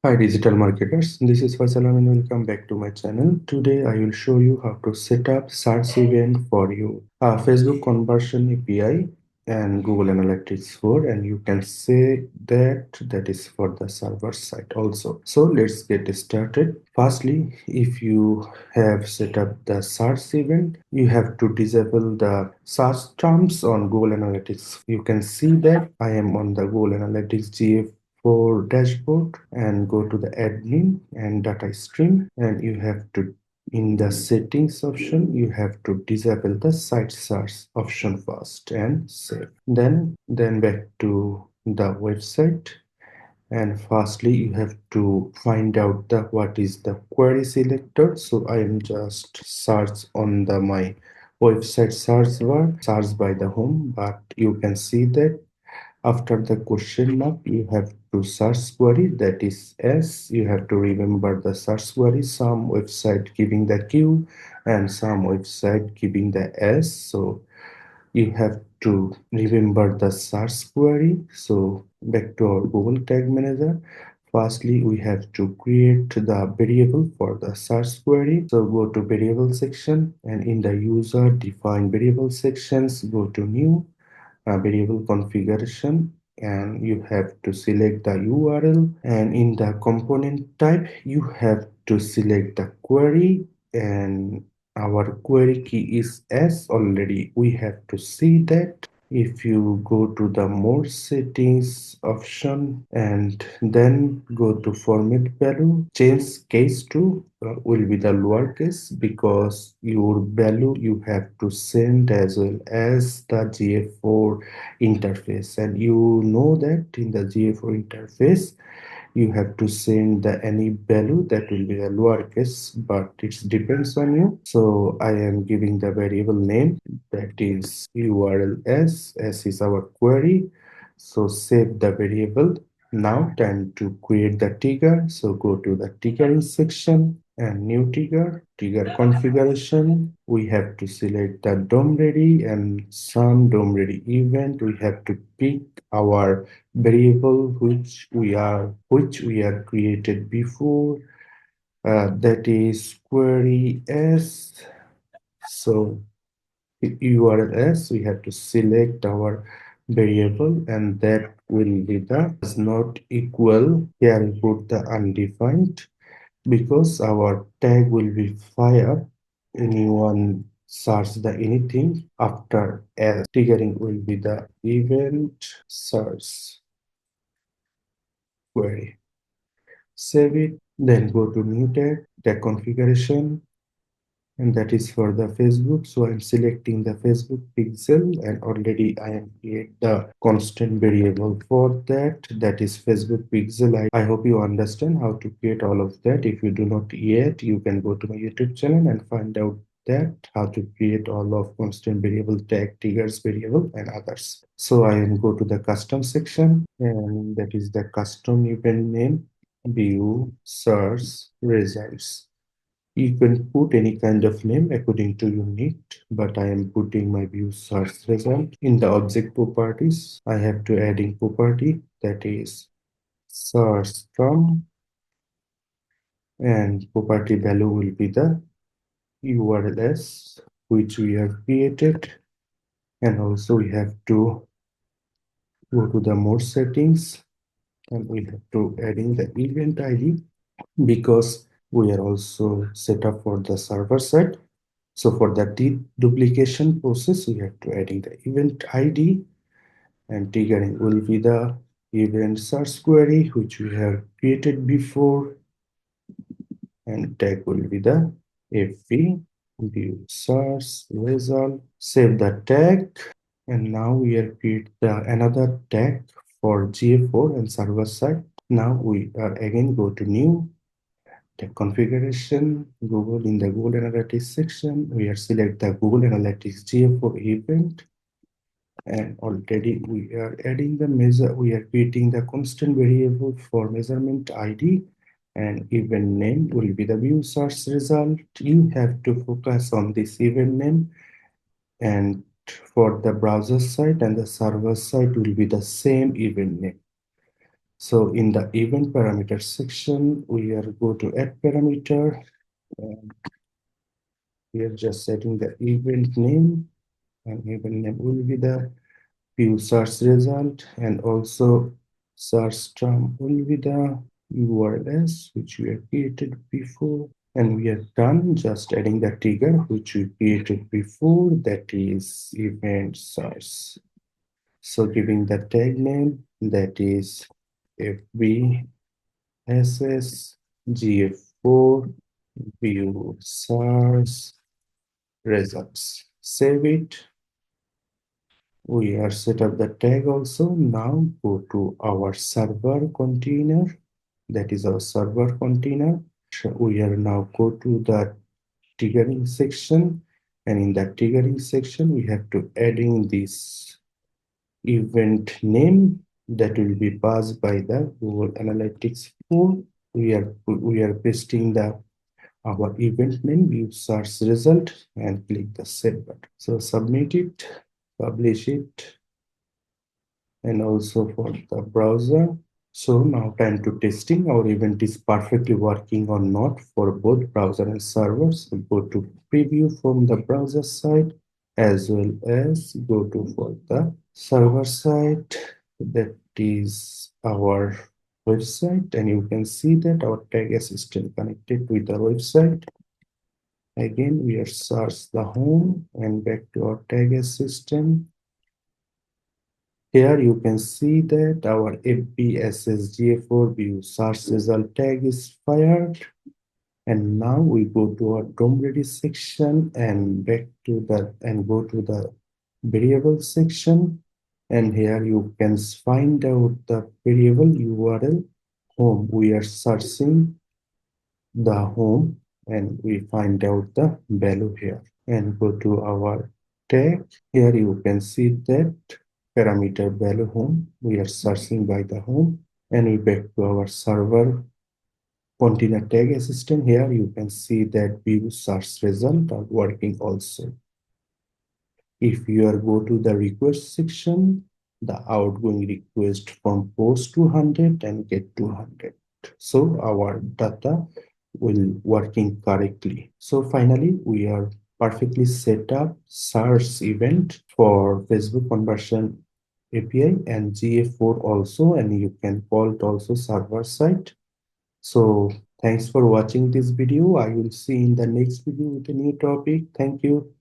Hi digital marketers, this is Faisal and welcome back to my channel. Today I will show you how to set up search event for you. Facebook conversion API and Google Analytics 4, and you can say that is for the server side also. So let's get started. Firstly, if you have set up the search event, you have to disable the search terms on Google Analytics. You can see that I am on the Google Analytics GA4 dashboard and go to the admin and data stream, and you have to, in the settings option, you have to disable the site search option first and save. Then back to the website, and firstly you have to find out the what is the query selector. So I am just search on the my website search bar, search by the home, but you can see that after the question mark, you have to search query, that is S. You have to remember the search query. Some website giving the Q and some website giving the S. So you have to remember the search query. So back to our Google Tag Manager. Firstly, we have to create the variable for the search query. So go to variable section, and in the user define variable sections, go to new variable configuration, and you have to select the URL, and in the component type you have to select the query, and our query key is S. Already we have to see that. If you go to the more settings option and then go to format value, change case to will be the lowercase, because your value you have to send as well as the GA4 interface, and you know that in the GA4 interface you have to send the any value that will be the lowercase, but it depends on you. So I am giving the variable name, that is url s is our query. So save the variable. Now time to create the trigger. So go to the triggering section and new trigger configuration. We have to select the DOM ready and some DOM ready event. We have to pick our variable which we are created before, that is query s. So URLs, we have to select our variable, and that will be the does not equal. Here we put the undefined, because our tag will be fire. Anyone search the anything after s. Triggering will be the event search query. Save it, then go to new tag configuration, and that is for the Facebook. So I'm selecting the Facebook pixel, and already I am create the constant variable for that, that is Facebook pixel. I hope you understand how to create all of that. If you do not yet, you can go to my YouTube channel and find out that how to create all of constant variable, tag, triggers variable, and others. So I am go to the custom section, and that is the custom event name, view search results. You can put any kind of name according to your need, but I am putting my view search result. In the object properties, I have to adding property, that is search from, and property value will be the URLs which we have created, and also we have to go to the more settings, and we have to adding the event ID, because we are also set up for the server side. So for the deduplication process, we have to adding the event ID, and triggering will be the event search query which we have created before, and tag will be the FV view search result. Save the tag, and now we are create the another tag for GA4 and server side. Now we are again go to new tag configuration, Google. In the Google Analytics section, we are select the Google Analytics GA4 event, and already we are adding the measure. We are creating the constant variable for measurement ID, and event name will be the view search result. You have to focus on this event name, and for the browser side and the server side will be the same event name. So in the event parameter section, we are go to add parameter. And we are just setting the event name, and event name will be the view search result, and also search term will be the URLs which we have created before. And we are done just adding the trigger which we created before, that is event source. So giving the tag name, that is FBSS GA4 view source results. Save it. We are set up the tag also. Now go to our server container. That is our server container. So we are now go to the triggering section, and in the triggering section we have to add in this event name that will be passed by the Google Analytics tool. We are pasting the our event name, view search result, and click the save button. So submit it, publish it, and also for the browser. So now time to testing. Our event is perfectly working or not for both browser and servers. We go to preview from the browser side as well as go to for the server side. That is our website, and you can see that our tag assistant connected with the website. Again, we are search the home and back to our tag assistant. Here you can see that our FBSSGA4 view search result tag is fired. And now we go to our DOM ready section and back to the and go to the variable section. And here you can find out the variable URL home. We are searching the home and we find out the value here, and go to our tag. Here you can see that parameter value home. We are searching by the home, and we back to our server container tag assistant. Here you can see that view search result are working also. If you are go to the request section, the outgoing request from post 200 and get 200. So our data will working correctly. So finally, we are perfectly set up search event for Facebook conversion API and GA4 also, and you can call it also server side. So thanks for watching this video. I will see in the next video with a new topic. Thank you.